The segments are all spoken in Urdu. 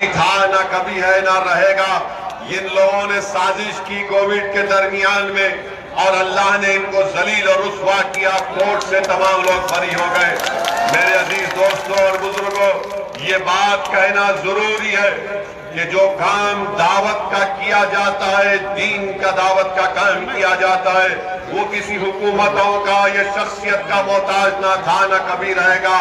تھا نہ کبھی ہے نہ رہے گا۔ ان لوگوں نے سازش کی کووڈ کے درمیان میں اور اللہ نے ان کو ذلیل اور رسوا کیا، کوٹ سے تمام لوگ بری ہو گئے۔ میرے عزیز دوستوں اور بزرگوں، یہ بات کہنا ضروری ہے کہ جو کام دعوت کا کیا جاتا ہے، دین کا دعوت کا کام کیا جاتا ہے، وہ کسی حکومتوں کا یا شخصیت کا محتاج نہ تھا نہ کبھی رہے گا۔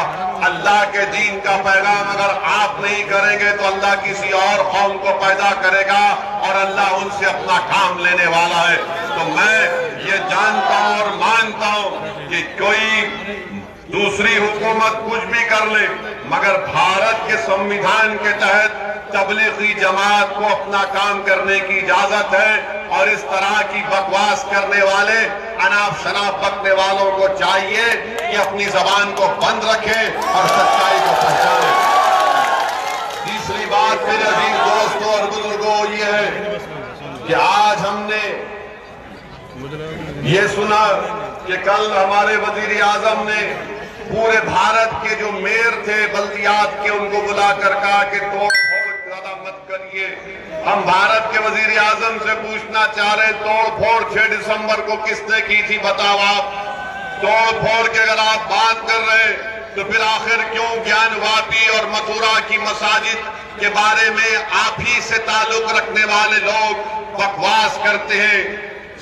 اللہ کے دین کا پیغام اگر آپ نہیں کریں گے تو اللہ کسی اور قوم کو پیدا کرے گا اور اللہ ان سے اپنا کام لینے والا ہے۔ تو میں یہ جانتا ہوں اور مانتا ہوں کہ کوئی دوسری حکومت کچھ بھی کر لے، مگر بھارت کے سمویدھان کے تحت تبلیغی جماعت کو اپنا کام کرنے کی اجازت ہے، اور اس طرح کی بکواس کرنے والے، اناپ شناپ بکنے والوں کو چاہیے کہ اپنی زبان کو بند رکھے اور سچائی کو پہچانے۔ تیسری بات میرے عزیز دوستوں اور بزرگوں یہ ہے کہ آج ہم نے یہ سنا کہ کل ہمارے وزیر اعظم نے پورے بھارت کے جو میئر تھے بلدیات کے، ان کو بلا کر کہا کہ توڑ پھوڑ زیادہ مت کریے۔ ہم بھارت کے وزیر اعظم سے پوچھنا چاہ رہے، توڑ پھوڑ 6 دسمبر کو کس نے کی تھی؟ بتاؤ آپ۔ توڑ پھوڑ کے اگر آپ بات کر رہے تو پھر آخر کیوں گیان واپی اور متھرا کی مساجد کے بارے میں آپ ہی سے تعلق رکھنے والے لوگ بکواس کرتے ہیں،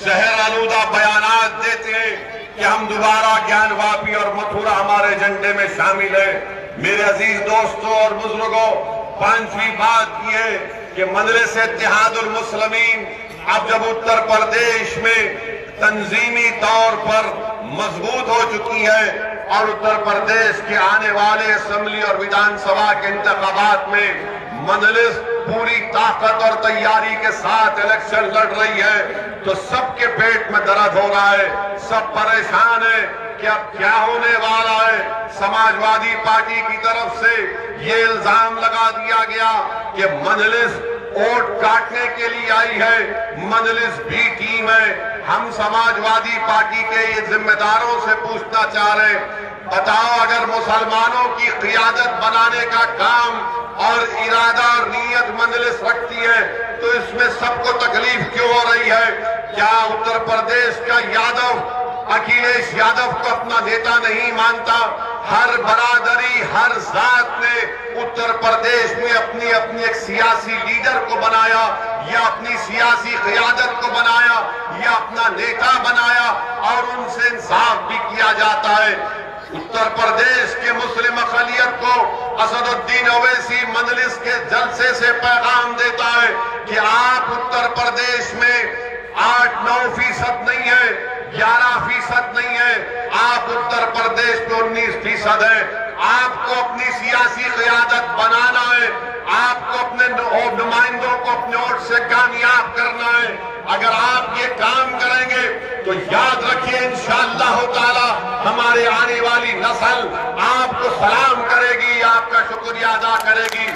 زہر آلودہ بیانات دیتے ہیں کہ ہم دوبارہ گیان واپی اور متھرا ہمارے ایجنڈے میں شامل ہے؟ میرے عزیز دوستوں اور بزرگوں، پانچویں بات یہ ہے کہ مجلس اتحاد المسلمین اب جب اتر پردیش میں تنظیمی طور پر مضبوط ہو چکی ہے اور اتر پردیش کے آنے والے اسمبلی اور ویدھان سبھا کے انتخابات میں مجلس پوری طاقت اور تیاری کے ساتھ الیکشن لڑ رہی ہے، تو سب کے پیٹ میں درد ہو رہا ہے، سب پریشان ہیں کہ اب کیا ہونے والا ہے۔ سماجوادی پارٹی کی طرف سے یہ الزام لگا دیا گیا کہ مجلس ووٹ کاٹنے کے لیے آئی ہے، مجلس بھی ٹیم ہے۔ ہم سماجوادی پارٹی کے یہ ذمہ داروں سے پوچھنا چاہ رہے ہیں، بتاؤ اگر مسلمانوں کی قیادت بنانے کا کام اور ارادہ اور نیت مجلس رکھتی ہے تو اس میں سب کو تکلیف کیوں ہو رہی ہے؟ کیا اتر پردیش کا یادو اکھلیش یادو کو اپنا نیتا نہیں مانتا؟ ہر برادری، ہر ذات نے اتر پردیش میں اپنی ایک سیاسی لیڈر کو بنایا یا اپنی سیاسی قیادت کو بنایا یا اپنا نیتا بنایا، اور ان سے انصاف بھی کیا جاتا ہے۔ اتر پردیش کے مسلم اقلیت کو اسد الدین اویسی مجلس کے جلسے سے پیغام دیتا ہے کہ آپ اتر پردیش میں 8-9% نہیں ہے، 11% نہیں ہے، آپ اتر پردیش میں 19% ہے۔ آپ کو اپنی سیاسی قیادت بنانا ہے، آپ کو اپنے نمائندوں کو اپنے ووٹ سے کامیاب کرنا ہے۔ اگر آپ یہ کام کریں گے تو یاد رکھیے انشاءاللہ تعالی ہمارے آنے والی نسل آپ کو سلام کرے گی، آپ کا شکریہ ادا کرے گی۔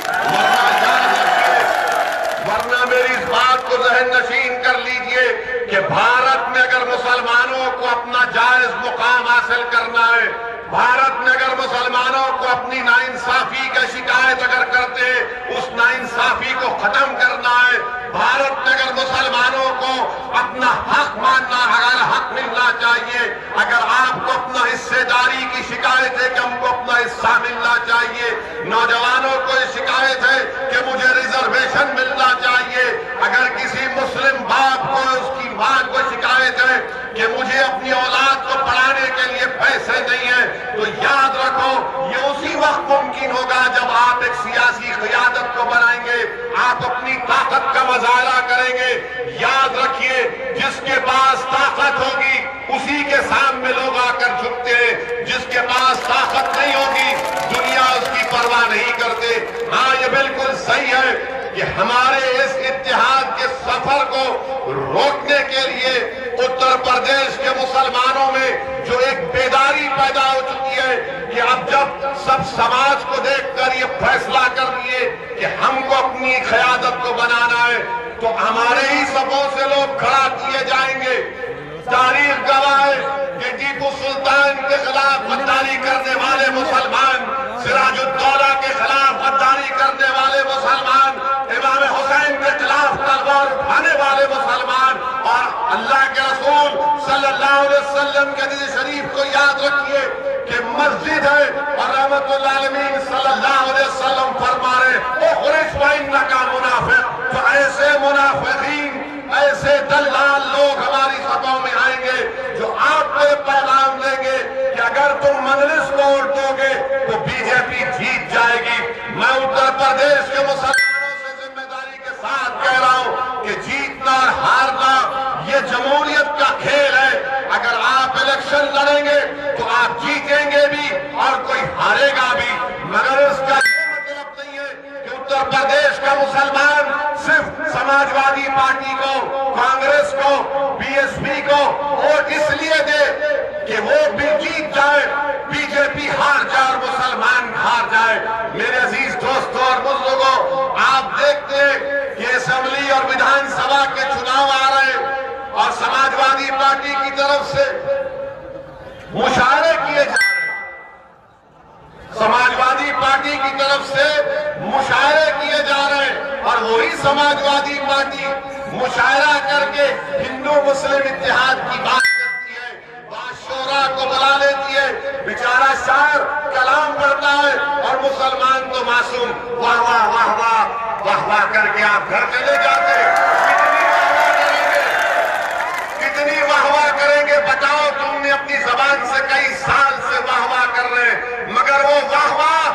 ورنہ میری اس بات کو ذہن نشین کر لیجئے کہ بھارت میں اگر مسلمانوں کو اپنا جائز مقام حاصل کرنا ہے، بھارت میں اگر مسلمانوں کو اپنی ناانصافی کا شکایت اگر کرتے ہیں، اس ناانصافی کو ختم کرنا ہے، بھارت میں اگر مسلمانوں کو اپنا حق ماننا، اگر حق ملنا چاہیے، اگر آپ کو اپنا حصے داری کی شکایت ہے کہ ہم کو اپنا حصہ ملنا چاہیے، نوجوانوں کو یہ شکایت ہے کہ مجھے ریزرویشن ملنا چاہیے، اگر کسی مسلم باپ کو اس کی ماں کو شکایت ہے کہ مجھے اپنی اولاد کو پڑھانے کے لیے پیسے نہیں ہیں، تو یاد رکھو یہ اسی وقت ممکن ہوگا جب آپ ایک سیاسی قیادت کو بنائیں گے، آپ اپنی طاقت کا مظاہرہ کریں گے۔ یاد رکھیے جس کے پاس طاقت ہوگی اسی کے سامنے لوگ آ کر جھکتے ہیں، جس کے پاس طاقت نہیں ہوگی دنیا اس کی پرواہ نہیں کرتے۔ ہاں یہ بالکل صحیح ہے کہ ہمارے اس اتحاد کے سفر کو روکنے کے لیے اتر پردیش کے مسلمانوں میں جو ایک بیداری پیدا ہو چکی ہے کہ اب جب سب سماج کو دیکھ کر یہ فیصلہ کر لیے کہ ہم کو اپنی قیادت کو بنانا ہے تو ہمارے ہی صفوں سے لوگ کھڑا کیے جائیں گے۔ تاریخ گواہ ہے کہ ٹیپو سلطان کے خلاف غداری کرنے والے مسلمان، سراج الدولہ کے خلاف غداری کرنے والے مسلمان، مسجد ہے اور رحمت اللہ عالمین صلی اللہ علیہ وسلم فرما رہے اخرج فإنک منافق، تو ایسے منافقین، ایسے دلال لوگ ہماری صفوں میں آئیں گے جو آپ کو یہ پیغام دیں گے کہ اگر تم مجلس کو ووٹ دو گے تو بی جے پی جیت جائے گی۔ میں اتر پردیش کے مسلمانوں سے ذمہ داری کے ساتھ کہہ رہا ہوں کہ جیتنا اور ہارنا یہ جمہوریت کا کھیل ہے۔ اگر آپ الیکشن لڑیں گے تو آپ جیتیں گے بھی اور کوئی ہارے گا بھی، مگر اس کا یہ مطلب نہیں ہے کہ اتر پردیش کا مسلمان صرف سماجوادی پارٹی کو، کانگریس کو، بی ایس پی کو ووٹ اس لیے دے کہ وہ بھی جیت جائے، بی جے پی ہار جائے اور مسلمان ہار جائے۔ میرے عزیز دوستوں اور بزرگوں، آپ دیکھتے ہیں کہ اسمبلی اور ویدھان سبھا کے چناؤ آ رہے ہیں اور سماجوادی پارٹی کی طرف سے مشاہرے کیے جا رہے ہیں، سماجوادی پارٹی کی طرف سے مشاہرے کیے جا رہے ہیں اور وہی سماجوادی پارٹی مشاہرہ کر کے ہندو مسلم اتحاد کی بات کرتی ہے، بادشورہ کو بلا لیتی ہے، بیچارہ شاعر کلام پڑھتا ہے اور مسلمان تو معصوم واہ واہ واہ واہ واہ واہ کر کے آپ گھر چلے جاتے۔ کتنی واہ واہ کریں گے بتاؤ؟ تم نے اپنی زبان سے کئی سال سے واہ واہ کر رہے ہیں، مگر وہ واہ واہ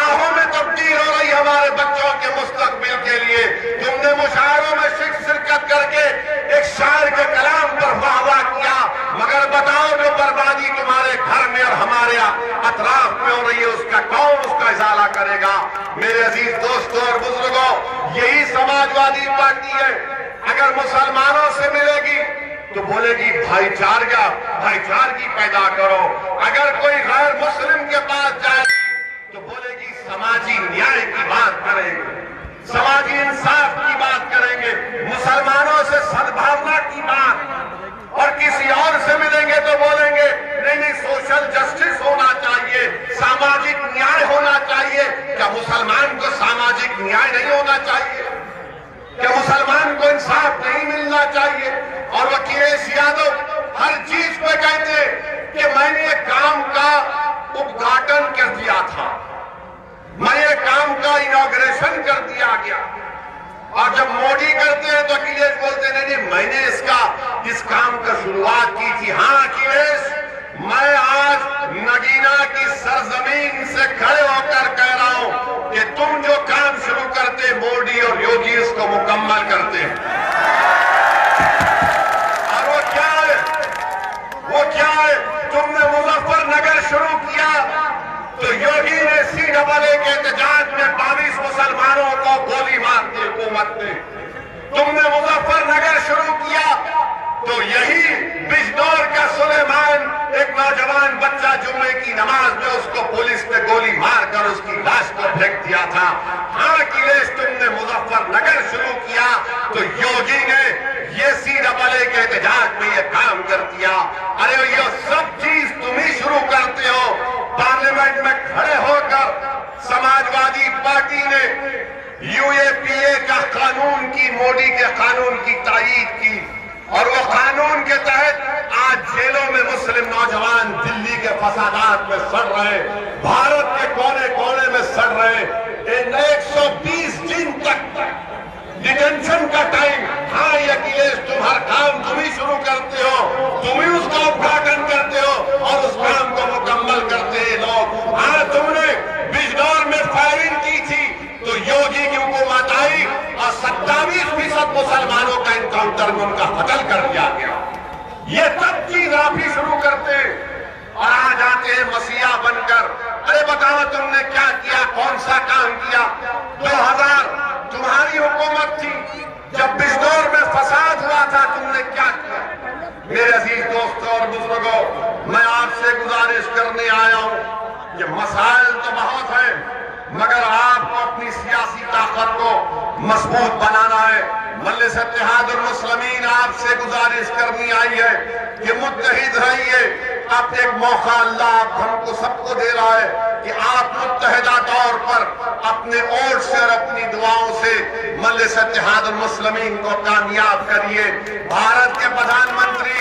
آہوں میں تبدیل ہو رہی ہمارے بچوں کے مستقبل کے لیے۔ تم نے مشاعروں میں شرکت کر کے ایک شاعر کے کلام پر واہ واہ کیا، مگر بتاؤ جو بربادی تمہارے گھر میں اور ہمارے اطراف میں ہو رہی ہے اس کا کون اس کا ازالہ کرے گا؟ میرے عزیز دوستوں اور بزرگوں، یہی سماجوادی پارٹی ہے، اگر مسلمانوں سے ملے گی تو بولے گی بھائی چارگی پیدا کرو، اگر کوئی غیر مسلم کے پاس جائے گی تو بولے گی سماجی نیائے کی بات کریں گے، سماجی انصاف کی بات کریں گے، مسلمانوں سے سدبھاونا کی بات، اور کسی اور سے ملیں گے تو بولیں گے نہیں سوشل جسٹس ہونا چاہیے، ساماجک نیائے ہونا چاہیے۔ کیا مسلمان کو ساماجک نیائے نہیں ہونا چاہیے؟ کہ مسلمان کو انصاف نہیں ملنا چاہیے؟ اور وہ اکھلیش یادو ہر چیز پہ کہتے کہ میں نے ایک کام کا ادگھاٹن کر دیا تھا، میں نے کام کا انوگریشن کر دیا گیا، اور جب موڈی کرتے ہیں تو اکھلیش بولتے نہیں میں نے اس کام کا شروعات کی تھی۔ ہاں اکھلیش، میں آج نگینا کی سرزمین سے کھڑے ہو کر کہہ رہا ہوں کہ تم جو کام شروع کرتے موڈی اور یوگی اس کو مکمل کرتے ہیں۔ اور وہ کیا ہے؟ تم نے مظفر نگر شروع کیا تو یوگی نے CAA کے احتجاج میں 22 مسلمانوں کو گولی مار دی حکومت نے۔ تم نے مظفر نگر شروع کیا تو یہی بجنور کا سلیمان، ایک نوجوان بچہ جمعے کی نماز میں اس کو پولیس نے گولی مار کر اس کی لاش کو پھینک دیا تھا۔ ہاں اکھلیش، تم نے مظفر نگر شروع کیا تو یوگی نے یہ CAA کے احتجاج میں یہ کام کر دیا۔ ارے یہ سب چیز تم ہی شروع کرتے ہو۔ پارلیمنٹ میں کھڑے ہو کر سماجوادی پارٹی نے UAPA کا قانون کی، موڈی کے قانون کی تائید کی، اور وہ قانون کے تحت آج جیلوں میں مسلم نوجوان دلی کے فسادات میں سڑ رہے، بھارت کے کونے کونے میں سڑ رہے، 120 دن تک ڈیٹینشن کا ٹائم۔ ہاں یہ اکھلیش، تم ہر کام تم ہی شروع کرتے ہو، تم ہی اس کا ادگھاٹن کرتے ہو اور اس کام کو مکمل کرتے ہیں لوگ۔ ہاں تم نے بجنور میں فائرنگ کی تھی تو یوگی کی حکومت آئی اور 27% مسلمانوں کا انکاؤنٹر میں ان کا قتل کر دیا گیا۔ یہ سب چیز آپ ہی شروع کرتے ہیں اور آ جاتے ہیں مسیحا بن کر۔ ارے بتاؤ تم نے کیا کیا، کون سا کام کیا؟ 2000 تمہاری حکومت تھی، جب بجنور میں فساد ہوا تھا تم نے کیا کیا؟ میرے عزیز دوستوں اور بزرگوں، میں آپ سے گزارش کرنے آیا ہوں کہ مسائل تو بہت ہیں، مگر آپ کو اپنی سیاسی طاقت کو مضبوط بنانا ہے۔ مجلس اتحاد المسلمین آپ سے گزارش کرنی آئی ہے کہ متحد رہیے۔ اب ایک موقع اللہ ہم کو سب کو دے رہا ہے کہ آپ متحدہ طور پر اپنے ووٹ سے اور اپنی دعاؤں سے مجلس اتحاد المسلمین کو کامیاب کریے۔ بھارت کے پردھان منتری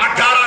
18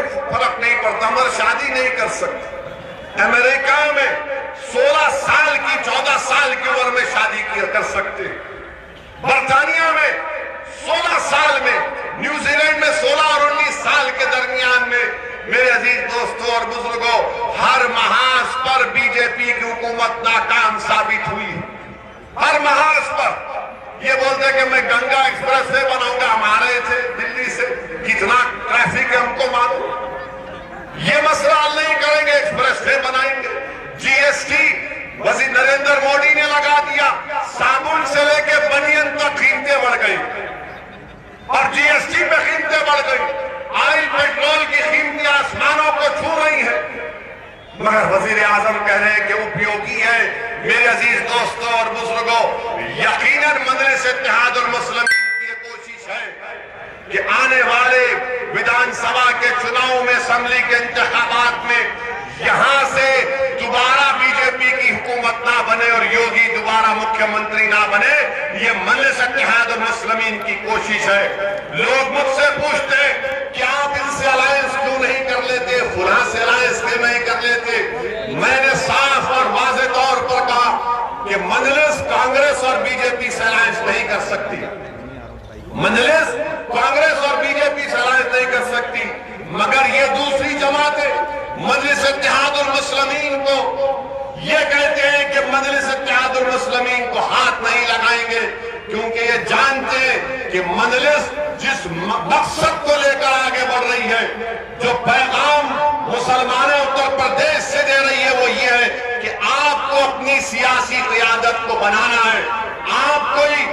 کوئی فرق نہیں پڑتا، مگر شادی نہیں کر سکتے۔ امریکہ میں 16 سال کی 14 سال کی عمر میں شادی کر سکتے، برطانیہ میں 16 سال میں، نیوزی لینڈ میں 16 اور 19 سال کے درمیان میں۔ میرے عزیز دوستوں اور بزرگوں، ہر محاذ پر بی جے پی کی حکومت ناکام ثابت ہوئی، ہر محاذ پر۔ یہ بولتے کہ میں گنگا ایکسپریس وے بناؤں گا، ہم آ رہے تھے دلی سے، کتنا ٹریفک ہے ہم کو معلوم، یہ مسئلہ حل نہیں کریں گے، ایکسپریس وے بنائیں گے۔ جی ایس ٹی وزیر نریندر موڈی نے لگا دیا، صابن سے لے کے بنین تک قیمتیں بڑھ گئی، اور جی ایس ٹی پہ قیمتیں بڑھ گئی، آئل پیٹرول کی قیمتیں آسمانوں کو چھو رہی ہیں، مگر وزیر اعظم کہہ رہے ہیں کہ اپیوگی ہے۔ میرے عزیز دوستوں اور بزرگوں، یقیناً مجلس اتحاد المسلمین کی یہ کوشش ہے کہ آنے والے ودھان سبھا کے چناؤں میں، اسمبلی کے انتخابات میں، یہاں سے دوبارہ بی جے پی کی حکومت نہ بنے اور یوگی دوبارہ مکھیہ منتری نہ بنے۔ یہ مجلس اتحاد المسلمین کی کوشش ہے۔ لوگ مجھ سے پوچھتے ہیں کہ آپ ان سے الائنس کیوں نہیں کر لیتے، فلاں سے الائنس کیوں نہیں کر لیتے؟ میں نے صاف اور واضح طور پر کہا کہ مجلس کانگریس اور بی جے پی سے الائنس نہیں کر سکتی، مجلس کانگریس اور بی جے پی سے الائنس نہیں کر سکتی، مگر یہ دوسری جماعتیں مجلس اتحاد المسلمین کو یہ کہتے ہیں کہ مجلس اتحاد المسلمین کو ہاتھ نہیں لگائیں گے، کیونکہ یہ جانتے ہیں کہ مجلس جس مقصد کو لے کر آگے بڑھ رہی ہے، جو پیغام مسلمانوں اتر پردیش سے دے رہی ہے، وہ یہ ہے کہ آپ کو اپنی سیاسی قیادت کو بنانا ہے۔ آپ کوئی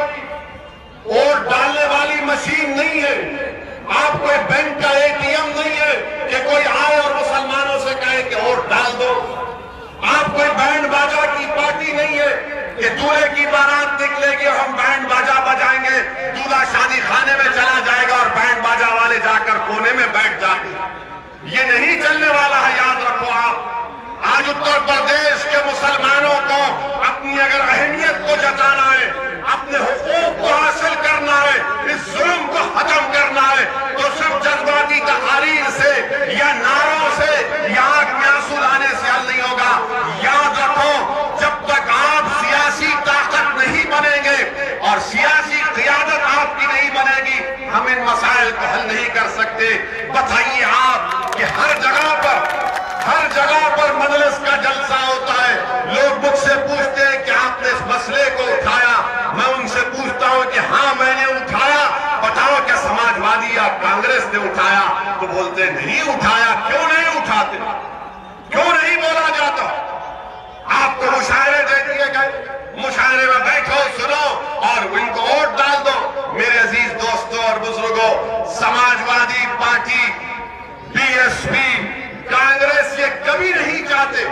ووٹ ڈالنے والی مشین نہیں ہے، آپ کوئی بینک کا اے ٹی ایم نہیں ہے کہ کوئی آئے اور مسلمانوں سے کہے کہ ووٹ ڈال دو۔ آپ کوئی بینڈ باجا کی پارٹی نہیں ہے کہ دولہے کی بارات نکلے گی اور ہم بینڈ باجا بجائیں گے، دولہا شادی خانے میں چلا جائے گا اور بینڈ باجا والے جا کر کونے میں بیٹھ جاتے ہیں۔ یہ نہیں چلنے والا ہے، یاد رکھو آپ۔ آج اتر پردیش کے مسلمانوں کو اپنی اگر اہمیت کو جتانا ہے، اپنے حقوق کو حاصل کرنا ہے، اس ظلم کو ختم کرنا ہے، تو صرف جذباتی تقاریر سے یا نعروں سے یا آنکھ میں آنسو لانے سے حل نہیں ہوگا۔ یاد رکھو، جب تک آپ سیاسی طاقت نہیں بنیں گے اور سیاسی قیادت آپ کی نہیں بنے گی، ہم ان مسائل کو حل نہیں کر سکتے۔ بتائیے آپ کہ ہر جگہ پر مجلس کا جلسہ ہوتا ہے، لوگ مجھ سے پوچھتے ہیں کہ آپ نے اس مسئلے کو اٹھایا، میں ان سے پوچھتا ہوں کہ ہاں میں نے اٹھایا، بتاؤ کیا سماجوادی یا کانگریس نے اٹھایا؟ تو بولتے نہیں اٹھایا۔ کیوں نہیں اٹھاتے؟ کیوں نہیں بولا جاتا؟ آپ کو مشاعرے دے دیے گئے، مشاعرے میں بیٹھو، سنو اور ان کو ووٹ ڈال دو۔ میرے عزیز دوستوں اور بزرگوں، Samajwadi party, B S P, Congress یہ کبھی نہیں چاہتے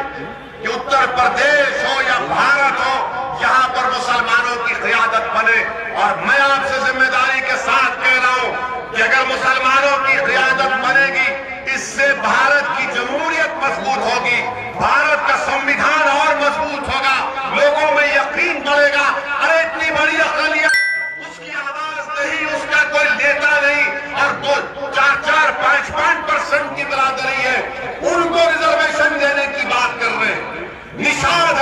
کہ اتر پردیش ہو یا بھارت ہو، یہاں پر مسلمانوں کی قیادت بنے۔ اور میں آپ سے ذمہ داری کے ساتھ کہہ رہا ہوں کہ اگر مسلمانوں کی قیادت بنے گی، اس سے بھارت کی جمہوریت مضبوط ہوگی، بھارت کا سمویدھان اور مضبوط ہوگا، لوگوں میں یقین بڑھے گا۔ ارے اتنی بڑی اقلیت، اس کی آواز نہیں، اس کا کوئی نیتا نہیں، اور 4-5% کی برادری ہے، ان کو ریزرویشن دینے کی بات کر رہے ہیں۔ نشاد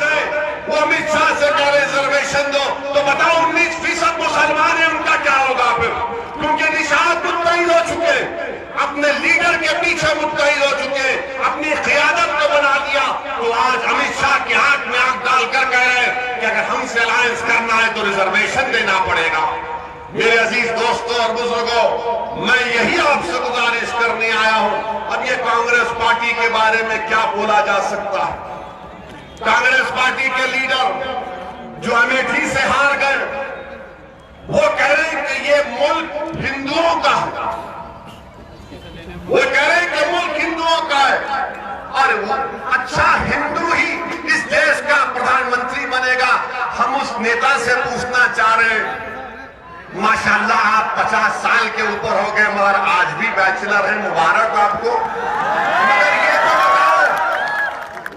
ہے وہ امت شاہ سے کہہ رہے ریزرویشن دو، تو بتاؤ 19% مسلمان ہیں، ان کا کیا ہوگا پھر؟ کیونکہ نشاد متحد ہو چکے، اپنے لیڈر کے پیچھے متحد ہو چکے، اپنی قیادت کو بنا دیا، تو آج امت شاہ کے ہاتھ میں آنکھ ڈال کر کہہ رہے ہیں کہ اگر ہم سے الائنس کرنا ہے تو ریزرویشن دینا پڑے گا۔ میرے عزیز دوستوں اور بزرگوں، میں یہی آپ سے گزارش کرنے آیا ہوں۔ اب یہ کانگریس پارٹی کے بارے میں کیا بولا جا سکتا ہے؟ کانگریس پارٹی کے لیڈر جو امیٹھی سے ہار گئے، وہ کہہ رہے ہیں کہ یہ ملک ہندوؤں کا ہے، وہ کہہ رہے ہیں کہ ملک ہندوؤں کا ہے، اور وہ اچھا ہندو ہی اس دیش کا پردھان منتری بنے گا۔ ہم اس نیتا سے پوچھنا چاہ رہے ہیں، ماشاءاللہ آپ 50 سال کے اوپر ہو گئے مگر آج بھی بیچلر ہیں، مبارک آپ کو،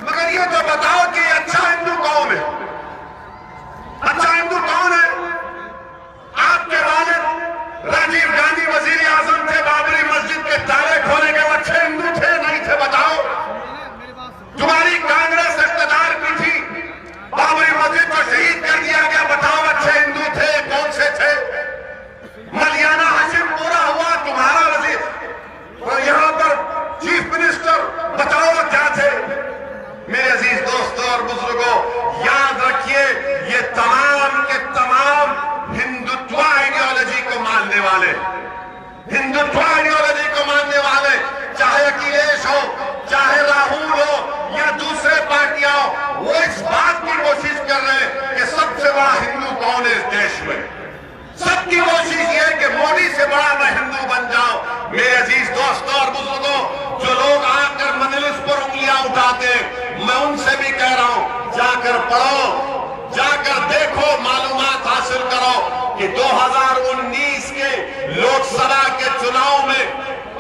مگر یہ تو بتاؤ کہ اچھا ہندو کون ہے؟ اچھا ہندو کون ہے؟ آپ کے والد راجیو گاندھی وزیر اعظم تھے، بابری مسجد والے, ہندوتو آئیڈیالوجی کو ماننے والے, چاہے اکھلیش ہو, چاہے راہل ہو یا دوسرے پارٹیاں ہو, وہ اس بات کی کوشش کر رہے ہیں کہ سب سے بڑا ہندو کون ہے اس دیش میں. سب کی کوشش یہ ہے کہ مودی سے بڑا میں ہندو بن جاؤں. میرے عزیز دوستوں اور بزرگوں, جو لوگ آ کر مجلس پر انگلیاں اٹھاتے ہیں, میں ان سے بھی کہہ رہا ہوں, جا کر پڑھو, جا کر دیکھو, معلومات حاصل کرو کہ 2019 کے لوک سبھا کے چناؤ میں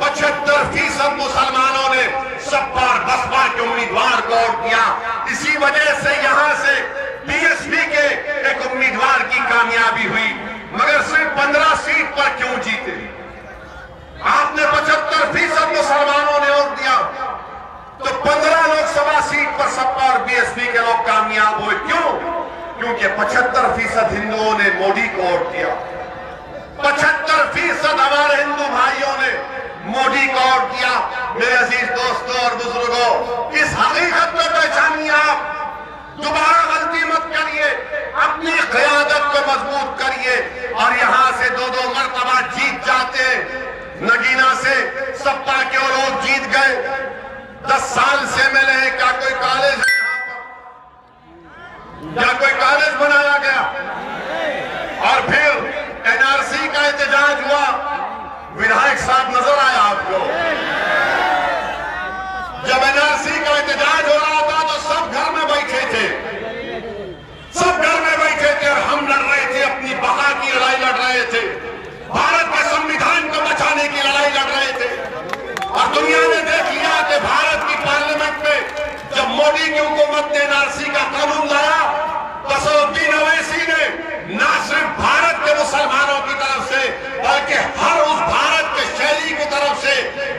75% مسلمانوں نے سپا اور بسپا کے امیدوار کو ووٹ دیا. اسی وجہ سے یہاں سے بی ایس پی کے ایک امیدوار کی کامیابی ہوئی, مگر صرف 15 سیٹ پر کیوں جیتے؟ آپ نے 75% مسلمانوں نے ووٹ دیا تو 15 لوک سبھا سیٹ پر سپا اور بی ایس پی کے لوگ کامیاب ہوئے. کیوں؟ کیونکہ 75% ہندوؤں نے مودی کو ووٹ دیا, 75% ہمارے ہندو بھائیوں نے مودی کو ووٹ دیا. میرے عزیز دوستوں اور بزرگوں, اس حقیقت کو پہچانیے, آپ دوبارہ غلطی مت کریے, اپنی قیادت کو مضبوط کریے, اور یہاں سے 2 مرتبہ جیت جاتے. نگینا سے سپا کے لوگ جیت گئے, 10 سال سے ملے ہیں. کیا کوئی کالج ہے یہاں پر؟ کیا کوئی کالج بنایا گیا؟ اور پھر این آر سی کا احتجاج ہوا, ودھائک صاحب نظر آیا آپ کو؟ جب این آر سی کا احتجاج ہو رہا تھا تو سب گھر میں بیٹھے تھے, سب گھر میں بیٹھے تھے, اور ہم لڑ رہے تھے, اپنی بقا کی لڑائی لڑ رہے تھے, بھارت کے سنویدھان کو بچانے کی لڑائی لڑ رہے تھے. اور دنیا نے دیکھ لیا کہ بھارت کی پارلیمنٹ میں جب مودی کی حکومت نے این آر سی کا قانون لایا, اسدالدین اویسی نے نہ صرف بھارت کے مسلمانوں کی طرف سے بلکہ ہر اس بھارت کے شہری کی طرف سے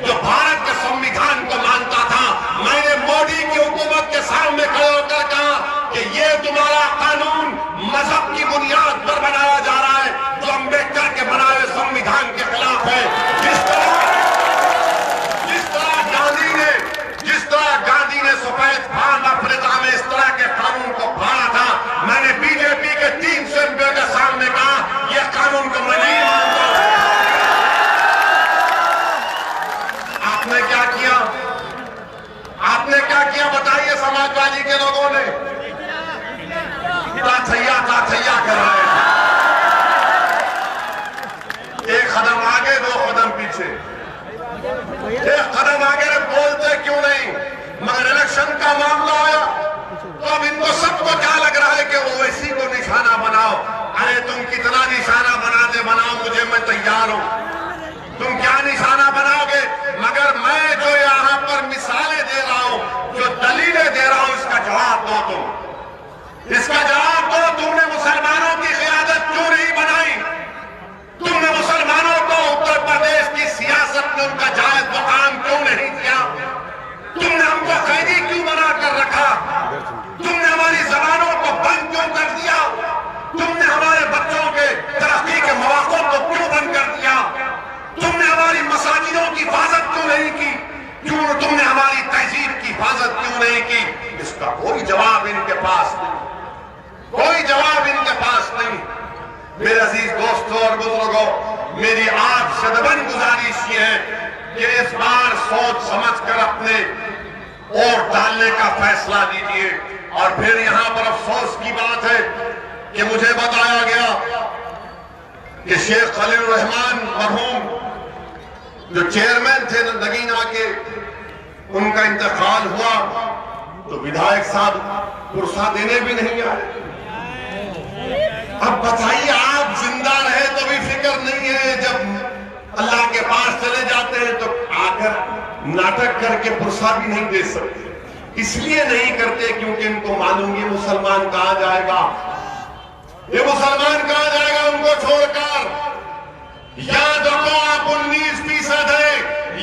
جو بھارت کے سنویدھان کو مانتا تھا, میں نے مودی کی حکومت کے سامنے کھڑے ہو کر کہا کہ یہ تمہارا قانون مذہب کی بنیاد پر بنایا جا رہا ہے, جو امبیڈکر کے بنائے ہوئے سنویدھان کے خلاف ہے. جس طرح گاندھی نے سفید فام افریقہ میں اس طرح کے قانون کو پھاڑا تھا, میں نے بی جے پی کے 300 ایم پی کے سامنے کہا یہ قانون کو میں نہیں مانتا. آپ نے کیا کیا؟ آپ نے کیا کیا بتائیے؟ سماجوادی کے لوگوں نے تاتھیا کر رہے ہیں, ایک قدم آگے 2 قدم پیچھے, ایک قدم آگے بولتے کیوں نہیں؟ مگر الیکشن کا معاملہ آیا تو اب ان کو سب کو کیا لگ رہا ہے کہ اویسی کو نشانہ بناؤ. ارے تم کتنا نشانہ بناتے بناؤ, مجھے میں تیار ہوں. تم کیا نشانہ بناؤ گے؟ مگر میں جو یہاں پر مثالیں دے رہا ہوں, جو دلیلیں دے رہا ہوں, اس کا جواب دو. تم اس کا جواب دو. تم نے مسلمانوں کی قیادت کیوں نہیں بنائی؟ تم نے مسلمانوں کو اتر پردیش کی سیاست میں ان کا جائز مقام کیوں نہیں دیا؟ تم نے ہم کو قیدی کیوں بنا کر رکھا؟ تم نے ہماری زبانوں کو بند کیوں کر دیا؟ تم نے ہمارے بچوں کے ترقی کے مواقع کو کیوں بند کر دیا؟ تم نے ہماری مساجدوں کی حفاظت کیوں نہیں کی؟ تم نے ہماری تہذیب کی حفاظت کیوں نہیں کی؟ اس کا کوئی جواب ان کے پاس نہیں, کوئی جواب ان کے پاس نہیں. میرے عزیز دوستوں اور بزرگوں, میری آپ سے دبن گزارش یہ ہے کہ اس بار سوچ سمجھ کر اپنے ووٹ ڈالنے کا فیصلہ لیجیے. اور پھر یہاں پر افسوس کی بات ہے کہ مجھے بتایا گیا کہ شیخ خلیل الرحمان مرحوم جو چیئرمین تھے نگینا کے, ان کا انتقال ہوا تو ودھائک صاحب پرسہ دینے بھی نہیں آئے. اب بتائیے, آپ زندہ رہے تو بھی فکر نہیں ہے, جب اللہ کے پاس چلے جاتے ہیں تو آ کر ناٹک کر کے پرسہ بھی نہیں دے سکتے. اس لیے نہیں کرتے کیونکہ ان کو معلوم یہ مسلمان کہاں جائے گا, یہ مسلمان کہاں جائے گا ان کو چھوڑ کر. یاد رکھو, آپ 19% ہے,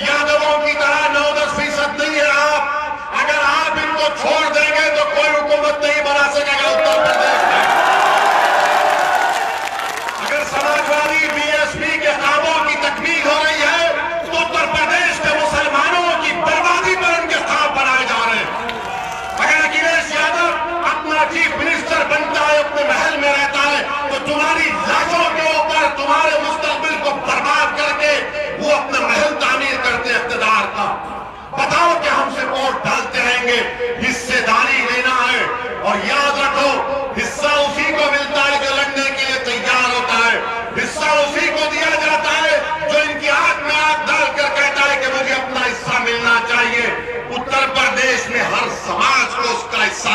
یادووں کی طرح 9-10% نہیں ہے آپ. اگر آپ ان کو چھوڑ دیں گے تو کوئی حکومت نہیں بنا سکے گا اتر پردیش میں. اگر سماجوادی بی ایس پی کے خوابوں کی تکمیل ہو رہی ہے تو اتر پردیش کے مسلمانوں کی بربادی پر ان کے خواب بنائے جا رہے ہیں. اگر اکھلیش یادو اپنا چیف منسٹر بنتا ہے, اپنے محل میں رہتا ہے, تو تمہاری لاشوں کے اوپر, تمہارے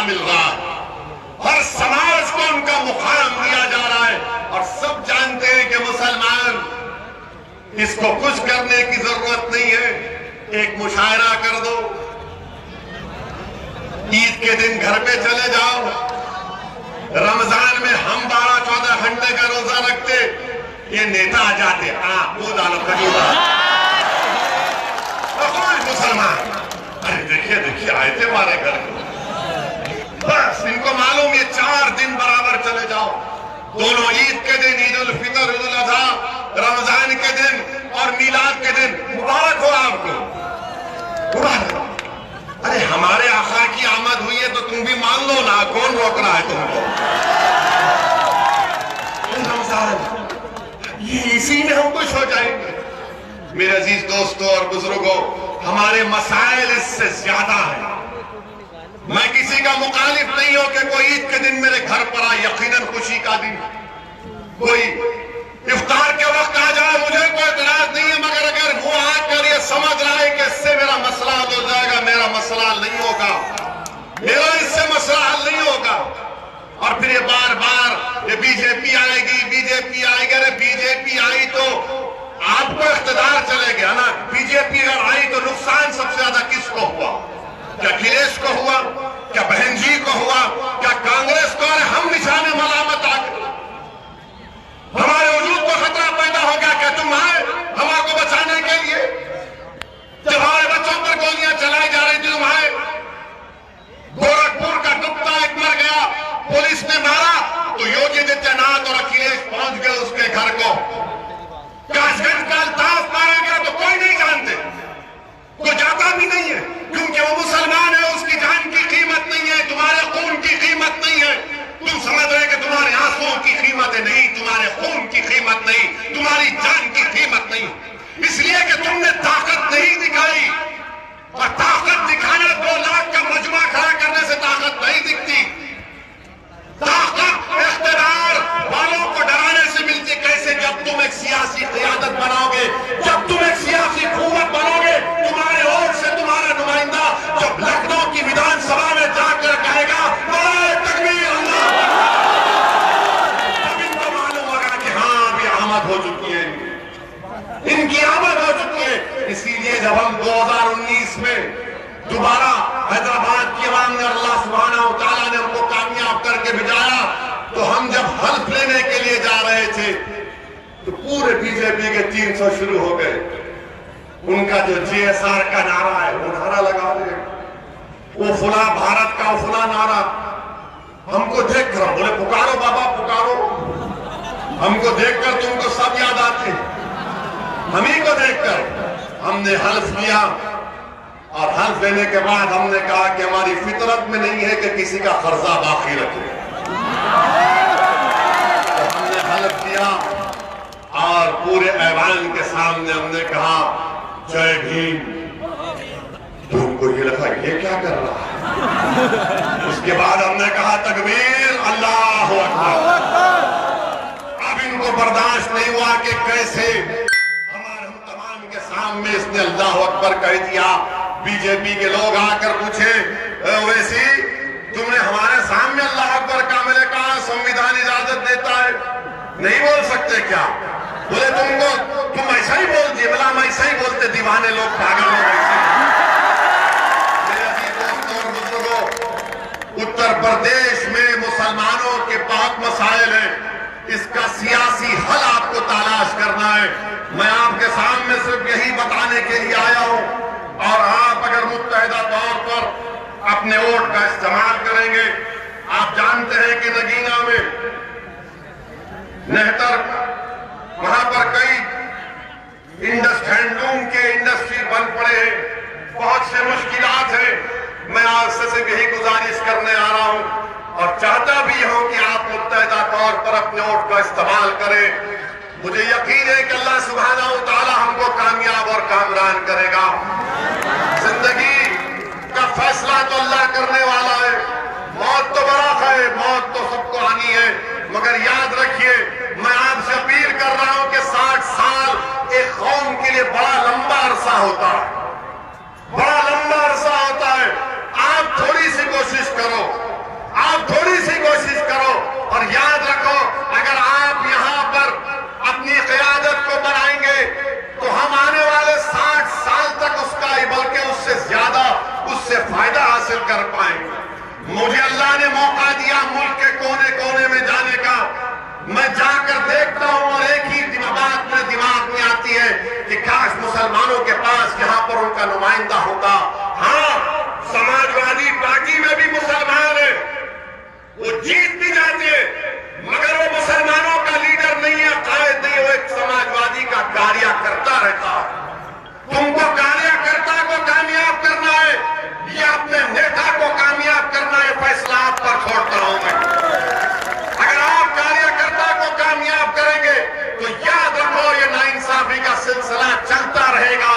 مل رہا ہے، ہر سماج کو ان کا مقام دیا جا رہا ہے، اور سب جانتے ہیں کہ مسلمان اس کو کچھ کرنے کی ضرورت نہیں ہے، ایک مشاعرہ کر دو، عید کے دن گھر پہ چلے جاؤ، رمضان میں ہم 12-14 گھنٹے کا روزہ رکھتے، یہ نیتا آ جاتے، مسلمان دیکھیے آئے تھے ہمارے گھر کو، بس ان کو معلوم یہ 4 دن برابر چلے جاؤ، دونوں عید کے دن، عید الفطر، عید الاضحیٰ، رمضان کے دن اور میلاد کے دن، مبارک ہو آپ کو، مبارک ہو۔ ارے ہمارے آقا کی آمد ہوئی ہے تو تم بھی مان لو نا، کون روک رہا ہے تم کو؟ رمضان، یہ اسی میں ہم خوش ہو جائیں گے۔ میرے عزیز دوستوں اور بزرگوں، ہمارے مسائل اس سے زیادہ ہیں۔ میں کسی کا مخالف نہیں ہوں کہ کوئی عید کے دن میرے گھر پر آئے، یقیناً خوشی کا دن، کوئی افطار کے وقت آ جائے، مجھے کوئی اعتراض نہیں ہے، مگر اگر وہ آ کر یہ سمجھ رہا ہے کہ اس سے میرا مسئلہ حل ہو جائے گا، میرا مسئلہ حل نہیں ہوگا، میرا اس سے مسئلہ حل نہیں ہوگا، اور پھر یہ بار بار یہ بی جے پی آئے گی، بی جے پی آئے گی، ارے بی جے پی آئی تو آپ کو اقتدار چلے گیا نا، بی جے پی اگر آئی تو نقصان سب سے زیادہ کس کو ہوا؟ کیا اکھلیش کو ہوا؟ کیا بہن جی کو ہوا؟ کیا کانگریس کو؟ ارے ہم نشان ملامت آ گئے، ہمارے وجود کو خطرہ پیدا ہو گیا کہ تم آئے ہمارے کو بچانے کے لیے، جب ہمارے بچوں پر گولیاں چلائی جا رہی تھی تم آئے، گورکھپور کا کتا ایک مر گیا، پولیس نے مارا تو یوگی آدتیہ ناتھ اور اکھلیش پہنچ گئے اس کے گھر کو، کاش گنج کا الطاف مارا گیا تو کوئی نہیں جانتے، کوئی جاتا بھی نہیں ہے، کیونکہ وہ مسلمان ہے، اس کی جان کی قیمت نہیں ہے، تمہارے خون کی قیمت نہیں ہے، تم سمجھ رہے کہ تمہارے آنسوؤں کی قیمت نہیں، تمہارے خون کی قیمت نہیں، تمہاری جان کی قیمت نہیں، اس لیے کہ تم نے طاقت نہیں دکھائی، اور طاقت دکھانا 2 لاکھ کا مجمع کھڑا کرنے سے طاقت نہیں دکھتی، طاقت اقتدار والوں کو ڈرانے سے ملتی، کیسے؟ جب تم ایک سیاسی قیادت بناؤ گے، جب تم ایک سیاسی قوت بنو گے، تمہارے ووٹ سے تمہارا نمائندہ جب لکھنؤ کی ویدھان سبھا میں جا کر کہے گا نعرہ تکبیر اللہ، تب ان کو معلوم ہوگا کہ ہاں ابھی آمد ہو چکی ہے، ان کی آمد ہو چکی ہے۔ اسی لیے جب ہم 2019 میں دوبارہ حیدرآباد کی عوام نے، اللہ سبحانہ و تعالیٰ نے ہم کو کامیاب کر کے بھیجایا، تو ہم جب حلف لینے کے لیے جا رہے تھے تو پورے بی جے پی کے 300 شروع ہو گئے، ان کا جو GSR کا نعرہ ہے وہ نعرہ لگا دے، وہ فلاں بھارت کا وہ فلاں نعرہ، ہم کو دیکھ کر بولے پکارو بابا پکارو، ہم کو دیکھ کر تم کو سب یاد آتے، ہم ہی کو دیکھ کر ہم نے حلف لیا، اور حلف لینے کے بعد ہم نے کہا کہ ہماری فطرت میں نہیں ہے کہ کسی کا قرضہ باقی رکھے، تو ہم نے حلف کیا اور پورے ایوان کے سامنے ہم نے کہا جے بھیم، تو ان کو یہ لگا یہ کیا کر رہا ہے، اس کے بعد ہم نے کہا تکبیر اللہ اکبر، اب ان کو برداشت نہیں ہوا کہ کیسے ہمارے ہم تمام کے سامنے اس نے اللہ اکبر کہہ دیا۔ بی جے پی کے لوگ آ کر پوچھے ویسی تم نے ہمارے سامنے اللہ اکبر کا، میں نے کہا سنویدھان اجازت دیتا ہے، نہیں بول سکتے کیا؟ بولے تم ایسا ہی بول دیے، بلا ہم ایسا ہی بولتے، دیوانے لوگ پاگل لوگ ایسے ہی۔ میرے عزیز دوستوں اور بزرگوں، اتر پردیش میں مسلمانوں کے بہت مسائل ہیں، اس کا سیاسی حل آپ کو تلاش کرنا ہے۔ میں آپ کے سامنے صرف یہی بتانے کے لیے آیا ہوں، اور آپ اگر متحدہ طور پر اپنے ووٹ کا استعمال کریں گے، آپ جانتے ہیں کہ نگینا میں نہتر وہاں پر کئی ہینڈلوم کے انڈسٹری بن پڑے ہیں، بہت سے مشکلات ہیں۔ میں آپ سے صرف یہی گزارش کرنے آ رہا ہوں اور چاہتا بھی ہوں کہ آپ متحدہ طور پر اپنے ووٹ کا استعمال کریں۔ مجھے یقین ہے کہ اللہ سبحانہ و تعالی ہم کو کامیاب اور کامران کرے گا۔ زندگی کا فیصلہ تو اللہ کرنے والا ہے، موت تو برحق ہے، موت تو سب کو آنی ہے، مگر یاد رکھیے میں آپ سے اپیل کر رہا ہوں کہ 60 سال ایک قوم کے لیے بڑا لمبا عرصہ ہوتا ہے، بڑا لمبا عرصہ ہوتا ہے۔ آپ تھوڑی سی کوشش کرو کا نمائندہ ہوتا. ہاں سماجوادی پارٹی میں بھی مسلمان ہیں, وہ جیت بھی جاتے ہیں, مگر وہ مسلمانوں کا لیڈر نہیں ہے, قائد نہیں, وہ ایک سماجوادی کا کاریہ کرتا رہتا. تم کو کاریہ کرتا کو کامیاب کرنا ہے یا اپنے نیتا کو کامیاب کرنا ہے, فیصلہ آپ پر چھوڑتا ہوں میں. اگر آپ کاریہ کرتا کو کامیاب کریں گے تو یاد رکھو یہ ناانصافی کا سلسلہ چلتا رہے گا.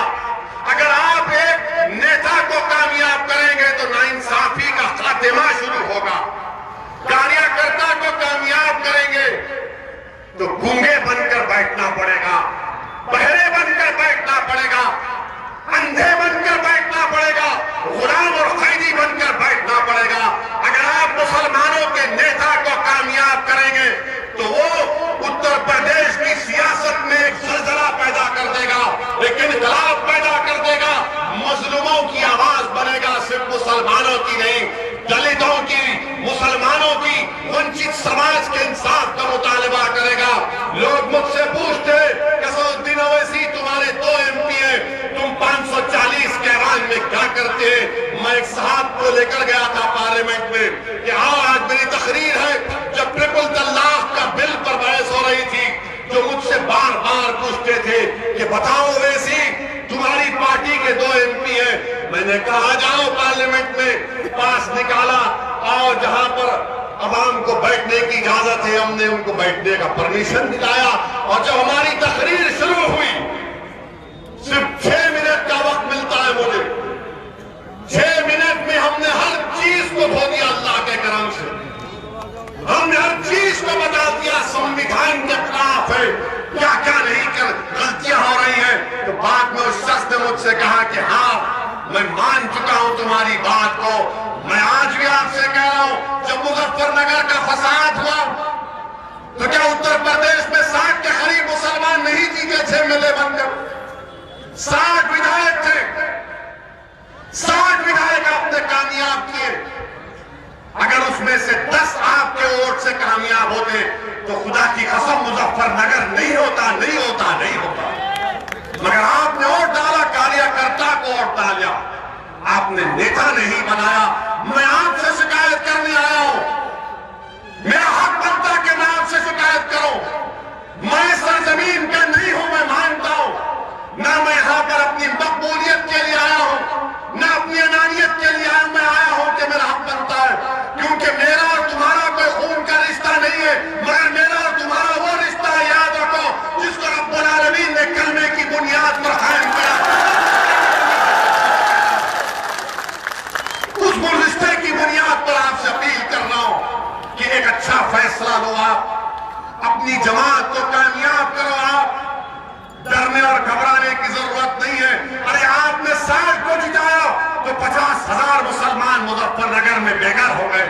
اگر آپ ایک نیتا کو کامیاب کریں گے تو ناانصافی کا خاتمہ شروع ہوگا. کاریہ کرتا کو کامیاب کریں گے تو گونگے بن کر بیٹھنا پڑے گا, بہرے بن کر بیٹھنا پڑے گا, اندھے بن کر بیٹھنا پڑے گا, غلام اور قیدی بن کر بیٹھنا پڑے گا. اگر آپ مسلمانوں کے نیتا کو کامیاب کریں گے تو وہ اتر پردیش کی سیاست میں ایک زلزلہ پیدا کر دے گا, ایک انقلاب پیدا کر دے گا, مظلوموں کی آواز بنے گا, صرف مسلمانوں کی نہیں, دلتوں کی, مسلمانوں کی, ونچت سماج کے انصاف کا مطالبہ کرے گا. لوگ مجھ سے پوچھتے اسدالدین اویسی تمہارے 2 MP ہیں, تم 540 کے ایوان میں کیا کرتے ہیں؟ میں ایک صاحب کو لے کر گیا تھا پارلیمنٹ میں کہ آج میری تقریر ہے, جب ٹرپل طلاق کا بل پر بحث ہو رہی تھی, جو مجھ سے بار بار پوچھتے تھے کہ بتاؤ اویسی تمہاری پارٹی کے 2 MP ہیں. میں نے کہا جاؤ پارلیمنٹ میں, پاس نکالا, آؤ جہاں پر عوام کو بیٹھنے کی اجازت ہے, ہم نے ان کو بیٹھنے کا پرمیشن دلایا. اور جب ہماری تقریر شروع ہوئی, صرف 6 منٹ کا وقت ملتا ہے مجھے, 6 منٹ میں ہم نے ہر چیز کو دھو دیا اللہ کے کرم سے. ہم نے ہر چیز کو بتا دیا, سنویدھان کے خلاف ہے, کیا کیا نہیں کر غلطیاں ہو رہی ہیں. تو بعد میں اس شخص نے مجھ سے کہا کہ ہاں میں مان چکا ہوں تمہاری بات کو. میں آج بھی آپ سے کہہ رہا ہوں, جب مظفر نگر کا فساد ہوا تو کیا اتر پردیش میں 60 کے قریب مسلمان نہیں جیتے تھے ملے بن کر؟ 60 ودھائک تھے, 60 ودھائک آپ نے کامیاب کیے. اگر اس میں سے 10 آپ کے ووٹ سے کامیاب ہوتے تو خدا کی قسم مظفر نگر نہیں ہوتا, نہیں ہوتا, نہیں ہوتا. مگر آپ نے ووٹ ڈالا, کاریہ کرتا کو ووٹ ڈالا, آپ نے نیتا نہیں بنایا. میں آپ سے شکایت کرنے آیا ہوں, میرا حق بنتا کہ میں آپ سے شکایت کروں. میں سرزمین کا نہیں ہوں, میں مانتا ہوں, نہ میں یہاں پر اپنی مقبولیت کے لیے آیا ہوں, نہ اپنی انانیت کے لیے آیا ہوں. میں آیا ہوں کہ میرا حق بنتا ہے, کیونکہ میرا اور تمہارا کوئی خون کا رشتہ نہیں ہے, مگر میرا اور تمہارا وہ رشتہ ہے, یاد رکھو, جس کو رب العالمین نے کلمے کی بنیاد پر قائم کیا. اس رشتے کی بنیاد پر آپ سے اپیل کر رہا ہوں کہ ایک اچھا فیصلہ لو, آپ اپنی جماعت کو کامیاب کرو. آپ ڈرنے اور گھبرانے کی ضرورت نہیں ہے. ارے آپ نے 60 کو جتایا تو 50,000 مسلمان مظفر نگر میں بے گھر ہو گئے.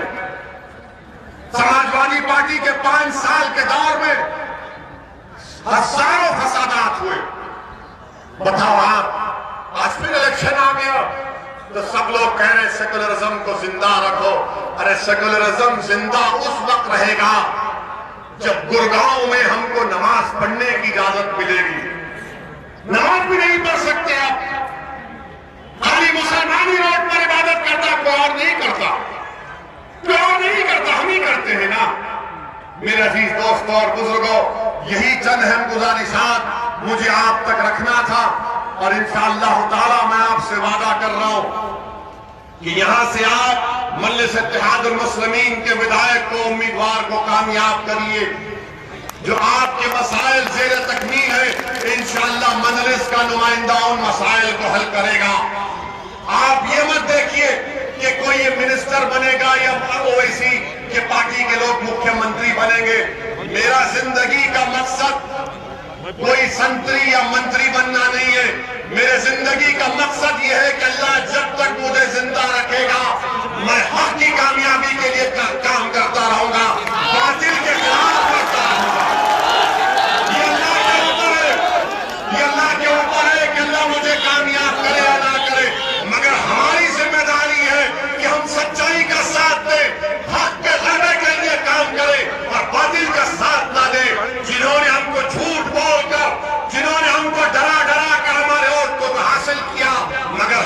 سماجوادی پارٹی کے 5 سال کے دور میں ہزاروں فسادات ہوئے. بتاؤ آپ, آج پھر الیکشن آ گیا تو سب لوگ کہہ رہے سیکولرزم کو زندہ رکھو. ارے سیکولرزم زندہ اس وقت رہے گا جب گڑگاؤں میں ہم کو نماز پڑھنے کی اجازت ملے گی. نماز بھی نہیں پڑھ سکتے آپ, خالی مسلمان ہی روڈ پر عبادت کرتا, کوئی اور نہیں کرتا, کوئی اور نہیں کرتا, ہم ہی کرتے ہیں نا. میرے عزیز دوستوں اور بزرگوں, یہی چند اہم گزارشات مجھے آپ تک رکھنا تھا, اور انشاءاللہ تعالی میں آپ سے وعدہ کر رہا ہوں کہ یہاں سے آپ مجلس اتحاد المسلمین کے ودھائک کو, امیدوار کو کامیاب کریے. جو آپ کے مسائل زیر تکمیل ہے, انشاءاللہ مجلس کا نمائندہ ان مسائل کو حل کرے گا. آپ یہ مت دیکھیے کہ کوئی یہ منسٹر بنے گا یا اویسی کہ پارٹی کے لوگ مکھیہ منتری بنیں گے. میرا زندگی کا مقصد کوئی سنتری یا منتری بننا نہیں ہے. میرے زندگی کا مقصد یہ ہے کہ اللہ جب تک مجھے زندہ رکھے گا میں حق کی کامیابی کے لیے کام کرتا رہوں گا, باطل کے خلاف کرتا رہوں گا. یہ اللہ کے اوپر ہے, یہ اللہ کے اوپر ہے کہ اللہ مجھے کامیاب کرے یا نہ کرے, مگر ہماری ذمہ داری ہے کہ ہم سچائی کا ساتھ دیں, حق کے غلبے کے لیے کام کریں اور باطل کا ساتھ نہ دیں. جنہوں نے ہم کو جھوٹ بول کر, جنہوں نے ہم کو ڈرا ڈرا کر ہمارے ووٹ کو حاصل کیا, مگر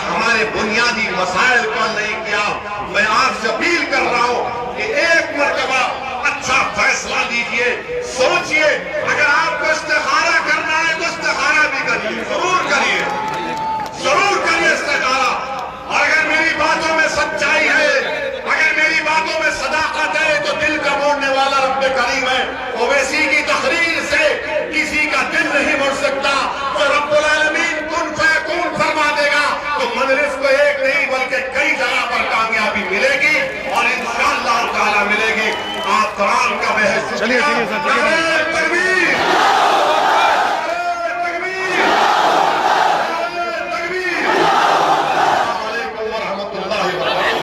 کریے، ضرور کریے، ضرور کریے استخارہ. اور اگر میری باتوں میں سچائی ہے، اگر میری باتوں میں صداقت ہے، تو دل کا موڑنے والا رب کریم ہے. اویسی کی تقریر سے کسی کا دل نہیں مڑ سکتا. تو رب العالمین کن فیکون فرما دے گا تو مجلس کو ایک نہیں بلکہ کئی جگہ پر کامیابی ملے گی اور انشاءاللہ تعالی ملے گی. آپ تمام کا بہت شکریہ.